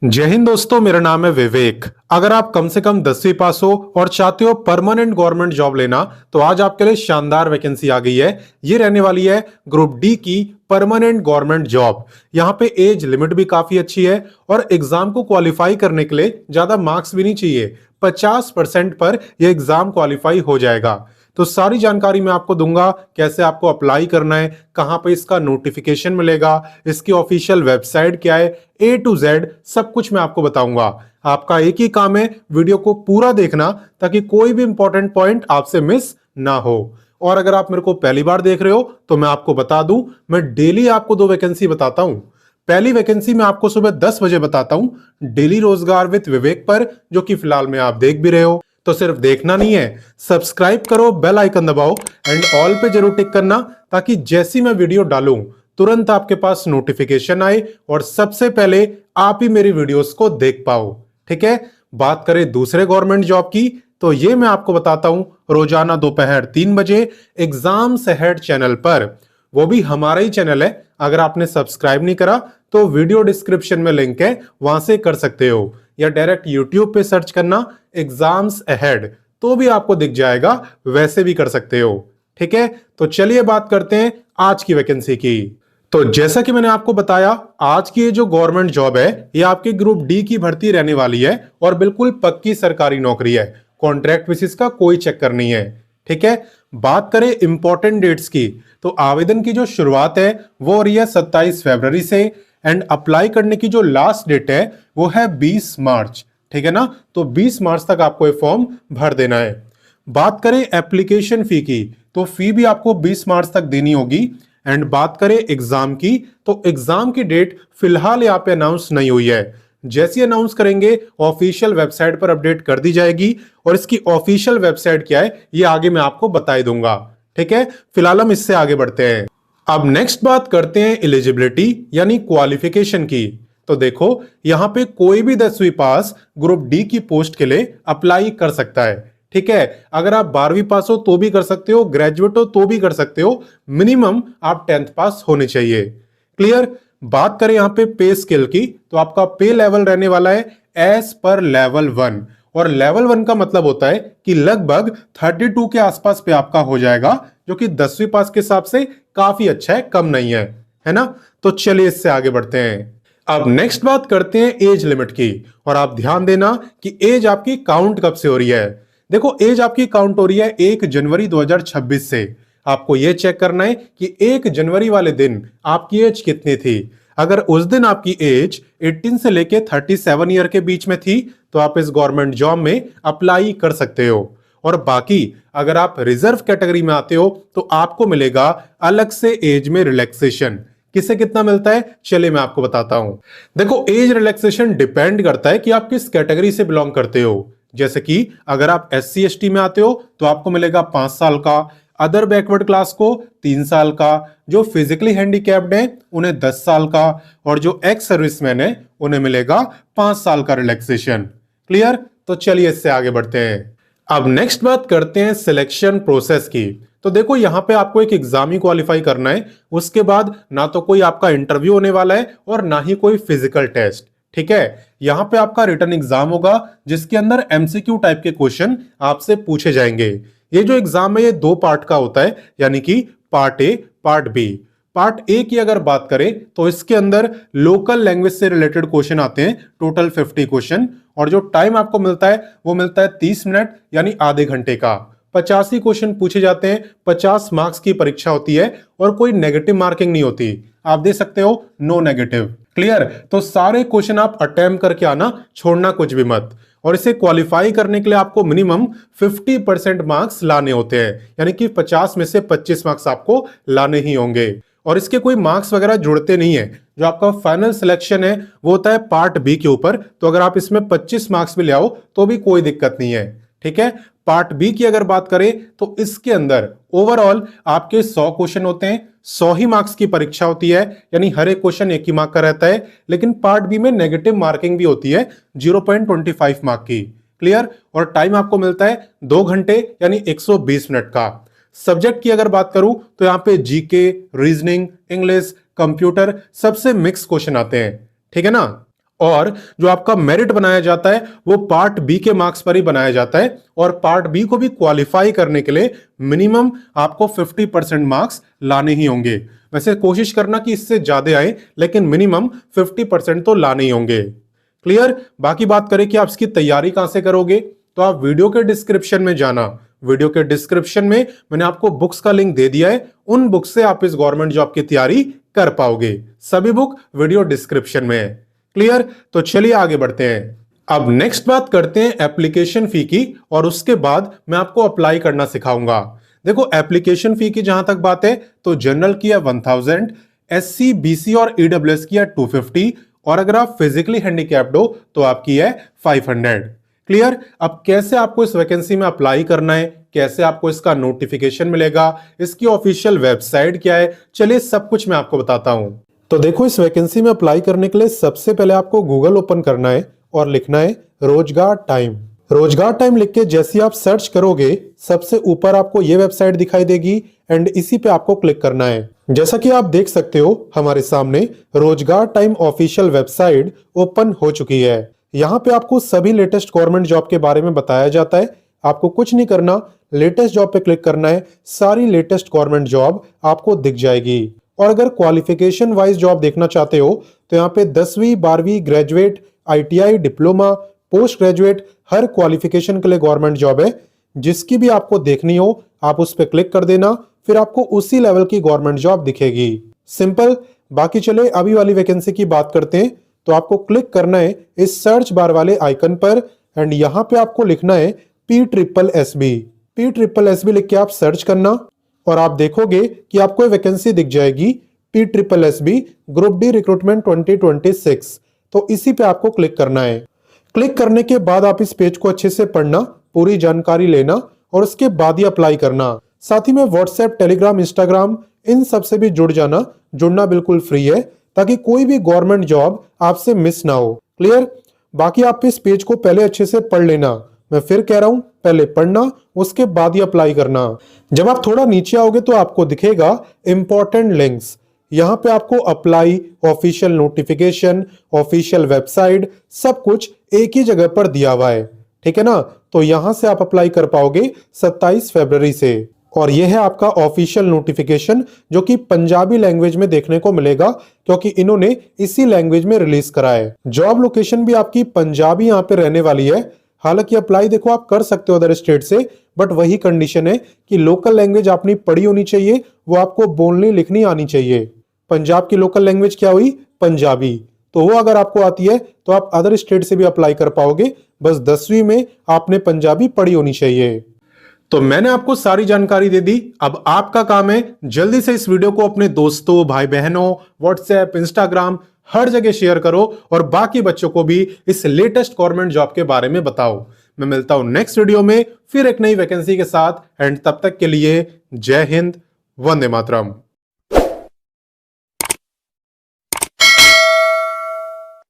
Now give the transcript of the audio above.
जय हिंद दोस्तों, मेरा नाम है विवेक। अगर आप कम से कम 10वीं पास हो और चाहते हो परमानेंट गवर्नमेंट जॉब लेना, तो आज आपके लिए शानदार वैकेंसी आ गई है। ये रहने वाली है ग्रुप डी की परमानेंट गवर्नमेंट जॉब। यहाँ पे एज लिमिट भी काफी अच्छी है और एग्जाम को क्वालिफाई करने के लिए ज्यादा मार्क्स भी नहीं चाहिए। 50% पर यह एग्जाम क्वालिफाई हो जाएगा। तो सारी जानकारी मैं आपको दूंगा, कैसे आपको अप्लाई करना है, कहां पे इसका नोटिफिकेशन मिलेगा, इसकी ऑफिशियल वेबसाइट क्या है, A to Z सब कुछ मैं आपको बताऊंगा। आपका एक ही काम है, वीडियो को पूरा देखना ताकि कोई भी इंपॉर्टेंट पॉइंट आपसे मिस ना हो। और अगर आप मेरे को पहली बार देख रहे हो तो मैं आपको बता दूं, मैं डेली आपको 2 वैकेंसी बताता हूं। पहली वैकेंसी मैं आपको सुबह 10 बजे बताता हूं, डेली रोजगार विद विवेक पर, जो कि फिलहाल में आप देख भी रहे हो। तो सिर्फ देखना नहीं है, सब्सक्राइब करो, बेल आइकन दबाओ एंड ऑल पे जरूर टिक करना, ताकि जैसी मैं वीडियो डालूं तुरंत आपके पास नोटिफिकेशन आए और सबसे पहले आप ही मेरी वीडियोस को देख पाओ। ठीक है, बात करें दूसरे गवर्नमेंट जॉब की, तो ये मैं आपको बताता हूं रोजाना दोपहर 3 बजे एग्जाम्स अहेड चैनल पर। वो भी हमारा ही चैनल है। अगर आपने सब्सक्राइब नहीं करा तो वीडियो डिस्क्रिप्शन में लिंक है, वहां से कर सकते हो, या डायरेक्ट यूट्यूब पे सर्च करना एग्जाम्स अहेड, तो भी आपको दिख जाएगा, वैसे भी कर सकते हो। ठीक है, तो चलिए बात करते हैं आज की वैकेंसी की। तो जैसा कि मैंने आपको बताया, आज की ये जो गवर्नमेंट जॉब है, ये आपके ग्रुप डी की भर्ती रहने वाली है और बिल्कुल पक्की सरकारी नौकरी है। कॉन्ट्रैक्ट बेसिस का कोई चक्कर नहीं है। ठीक है, बात करें इंपॉर्टेंट डेट्स की, तो आवेदन की जो शुरुआत है वो हो रही है 27 फरवरी से एंड अप्लाई करने की जो लास्ट डेट है वो है 20 मार्च। ठीक है ना, तो 20 मार्च तक आपको ये फॉर्म भर देना है। बात करें एप्लीकेशन फी की, तो फी भी आपको 20 मार्च तक देनी होगी। एंड बात करें एग्जाम की, तो एग्जाम की डेट फिलहाल यहाँ पे अनाउंस नहीं हुई है। जैसे अनाउंस करेंगे ऑफिशियल वेबसाइट पर अपडेट कर दी जाएगी, और इसकी ऑफिशियल वेबसाइट क्या है ये आगे मैं आपको बता दूंगा। ठीक है, फिलहाल हम इससे आगे बढ़ते हैं। अब नेक्स्ट बात करते हैं एलिजिबिलिटी यानी क्वालिफिकेशन की। तो देखो, यहां पे कोई भी 10वीं पास ग्रुप डी की पोस्ट के लिए अप्लाई कर सकता है। ठीक है, अगर आप 12वीं पास हो तो भी कर सकते हो, ग्रेजुएट हो तो भी कर सकते हो, मिनिमम आप 10th पास होने चाहिए। क्लियर। बात करें यहां पे पे स्केल की, तो आपका पे लेवल रहने वाला है एज पर लेवल 1, और लेवल 1 का मतलब होता है कि लगभग 32 के आसपास पे आपका हो जाएगा, जो कि 10वीं पास के हिसाब से काफी अच्छा है, कम नहीं है ना। तो चलिए इससे आगे बढ़ते हैं। अब नेक्स्ट बात करते हैं एज लिमिट की, और आप ध्यान देना कि एज आपकी काउंट कब से हो रही है। देखो, एज आपकी काउंट हो रही है 1 जनवरी 2026 से। आपको यह चेक करना है कि 1 जनवरी वाले दिन आपकी एज कितनी थी। अगर उस दिन आपकी एज 18 से लेके 37 ईयर के बीच में थी, तो आप इस गवर्नमेंट जॉब में अप्लाई कर सकते हो। और बाकी अगर आप रिजर्व कैटेगरी में आते हो तो आपको मिलेगा अलग से एज में रिलैक्सेशन। किसे कितना मिलता है, चलिए मैं आपको बताता हूं। देखो, एज रिलैक्सेशन डिपेंड करता है कि आप किस कैटेगरी से बिलोंग करते हो। जैसे कि अगर आप SC ST में आते हो तो आपको मिलेगा 5 साल का, अदर बैकवर्ड क्लास को 3 साल का, जो फिजिकली हैंडीकैप्ड है उन्हें 10 साल का, और जो एक्स सर्विसमैन है उन्हें मिलेगा 5 साल का रिलैक्सेशन। क्लियर। तो चलिए इससे आगे बढ़ते हैं। अब नेक्स्ट बात करते हैं सिलेक्शन प्रोसेस की। तो देखो, यहां पे आपको एक एग्जाम ही क्वालिफाई करना है, उसके बाद ना तो कोई आपका इंटरव्यू होने वाला है और ना ही कोई फिजिकल टेस्ट। ठीक है, यहां पे आपका रिटन एग्जाम होगा, जिसके अंदर MCQ टाइप के क्वेश्चन आपसे पूछे जाएंगे। ये जो एग्जाम है ये 2 पार्ट का होता है, यानी कि part A, part B. Part A की अगर बात करें तो इसके अंदर लोकल लैंग्वेज से रिलेटेड क्वेश्चन आते हैं, टोटल 50 क्वेश्चन, और जो टाइम आपको मिलता है वो मिलता है 30 मिनट यानी आधे घंटे का। 85 क्वेश्चन पूछे जाते हैं, 50 मार्क्स की परीक्षा होती है, और कोई नेगेटिव मार्किंग नहीं होती। आप दे सकते हो नो नेगेटिव। क्लियर। तो सारे क्वेश्चन आप अटेम्प्ट करके आना, छोड़ना कुछ भी मत। और इसे क्वालिफाई करने के लिए आपको मिनिमम 50% मार्क्स लाने होते हैं, यानी कि 50 में से 25 मार्क्स आपको लाने ही होंगे। और इसके कोई मार्क्स वगैरह जुड़ते नहीं है। जो आपका फाइनल सिलेक्शन है वो होता है पार्ट बी के ऊपर, तो अगर आप इसमें 25 मार्क्स भी ले आओ तो भी कोई दिक्कत नहीं है। ठीक है, पार्ट बी की अगर बात करें तो इसके अंदर ओवरऑल आपके 100 क्वेश्चन होते हैं, 100 ही मार्क्स की परीक्षा होती है, यानी हर एक क्वेश्चन 1 ही मार्क का रहता है। लेकिन पार्ट बी में नेगेटिव मार्किंग भी होती है 0.25 मार्क की। क्लियर। और टाइम आपको मिलता है 2 घंटे यानी 120 मिनट का। सब्जेक्ट की अगर बात करूं तो यहां पे जीके, रीजनिंग, इंग्लिश, कंप्यूटर सबसे मिक्स क्वेश्चन आते हैं। ठीक है ना। और जो आपका मेरिट बनाया जाता है वो पार्ट बी के मार्क्स पर ही बनाया जाता है, और पार्ट बी को भी क्वालिफाई करने के लिए मिनिमम आपको 50% मार्क्स लाने ही होंगे। वैसे कोशिश करना कि इससे ज्यादा आए, लेकिन मिनिमम 50% तो लाने ही होंगे। क्लियर। बाकी बात करें कि आप इसकी तैयारी कहां से करोगे, तो आप वीडियो के डिस्क्रिप्शन में जाना। वीडियो के डिस्क्रिप्शन में मैंने आपको बुक्स का लिंक दे दिया है, उन बुक से आप इस गवर्नमेंट जॉब की तैयारी कर पाओगे। सभी बुक वीडियो डिस्क्रिप्शन में है। क्लियर। तो चलिए आगे बढ़ते हैं। अब नेक्स्ट बात करते हैं एप्लीकेशन फी की, और उसके बाद मैं आपको अप्लाई करना सिखाऊंगा। देखो, एप्लीकेशन फी की जहां तक बात है तो जनरल की है 1000, SC BC और EWS की है 250, और अगर आप फिजिकली हैंडीकैप्ड हो तो आपकी है 500। क्लियर। अब कैसे आपको इस वैकेंसी में अप्लाई करना है, कैसे आपको इसका नोटिफिकेशन मिलेगा, इसकी ऑफिशियल वेबसाइट क्या है, चलिए सब कुछ मैं आपको बताता हूं। तो देखो, इस वैकेंसी में अप्लाई करने के लिए सबसे पहले आपको गूगल ओपन करना है और लिखना है रोजगार टाइम। रोजगार टाइम लिख के जैसे आप सर्च करोगे, सबसे ऊपर आपको ये वेबसाइट दिखाई देगी एंड इसी पे आपको क्लिक करना है। जैसा कि आप देख सकते हो, हमारे सामने रोजगार टाइम ऑफिशियल वेबसाइट ओपन हो चुकी है। यहाँ पे आपको सभी लेटेस्ट गवर्नमेंट जॉब के बारे में बताया जाता है। आपको कुछ नहीं करना, लेटेस्ट जॉब पे क्लिक करना है, सारी लेटेस्ट गवर्नमेंट जॉब आपको दिख जाएगी। और अगर क्वालिफिकेशन वाइज जॉब देखना चाहते हो तो यहाँ पे 10वीं 12वीं graduate, ITI, diploma, post graduate, हर क्वालिफिकेशन के लिए गवर्नमेंट जॉब है। जिसकी भी आपको देखनी हो आप उस पर क्लिक कर देना, फिर आपको उसी लेवल की गवर्नमेंट जॉब दिखेगी। सिंपल। बाकी चले अभी वाली वैकेंसी की बात करते हैं। तो आपको क्लिक करना है इस सर्च बार वाले आइकन पर एंड यहाँ पे आपको लिखना है PSSB। PSSB लिख के आप सर्च करना और आप देखोगे कि आपको ये वैकेंसी दिख जाएगी, PSSB ग्रुप डी रिक्रूटमेंट 2026। तो इसी पे आपको क्लिक करना है। क्लिक करने के बाद आप इस पेज को अच्छे से पढ़ना, पूरी जानकारी लेना और उसके बाद ही अप्लाई करना। साथ ही में व्हाट्सएप, टेलीग्राम, इंस्टाग्राम इन सब से भी जुड़ जाना। जुड़ना बिल्कुल फ्री है ताकि कोई भी गवर्नमेंट जॉब आपसे मिस ना हो। क्लियर। बाकी आप इस पेज को पहले अच्छे से पढ़ लेना। मैं फिर कह रहा हूं, पहले पढ़ना, उसके बाद ही अप्लाई करना। जब आप थोड़ा नीचे आओगे तो आपको दिखेगा इंपॉर्टेंट लिंक्स। यहाँ पे आपको apply, official notification, official website, सब कुछ एक ही जगह पर दिया हुआ है। ठीक है ना। तो यहां से आप अप्लाई कर पाओगे 27 फरवरी से। और यह है आपका ऑफिशियल नोटिफिकेशन जो कि पंजाबी लैंग्वेज में देखने को मिलेगा, क्योंकि इन्होंने इसी लैंग्वेज में रिलीज करा है। जॉब लोकेशन भी आपकी पंजाबी यहाँ पे रहने वाली है। हालांकि अप्लाई देखो आप कर सकते हो अदर स्टेट से, बट वही कंडीशन है कि लोकल लैंग्वेज आपने पढ़ी होनी चाहिए, वो आपको बोलनी लिखनी आनी चाहिए। पंजाब की लोकल लैंग्वेज क्या हुई? पंजाबी। तो वो अगर आपको आती है तो आप अदर स्टेट से भी अप्लाई कर पाओगे। बस 10वीं में आपने पंजाबी पढ़ी होनी चाहिए। तो मैंने आपको सारी जानकारी दे दी। अब आपका काम है जल्दी से इस वीडियो को अपने दोस्तों, भाई बहनों, व्हाट्सएप, इंस्टाग्राम हर जगह शेयर करो और बाकी बच्चों को भी इस लेटेस्ट गवर्नमेंट जॉब के बारे में बताओ। मैं मिलता हूं नेक्स्ट वीडियो में फिर एक नई वैकेंसी के साथ, एंड तब तक के लिए जय हिंद, वंदे मातरम।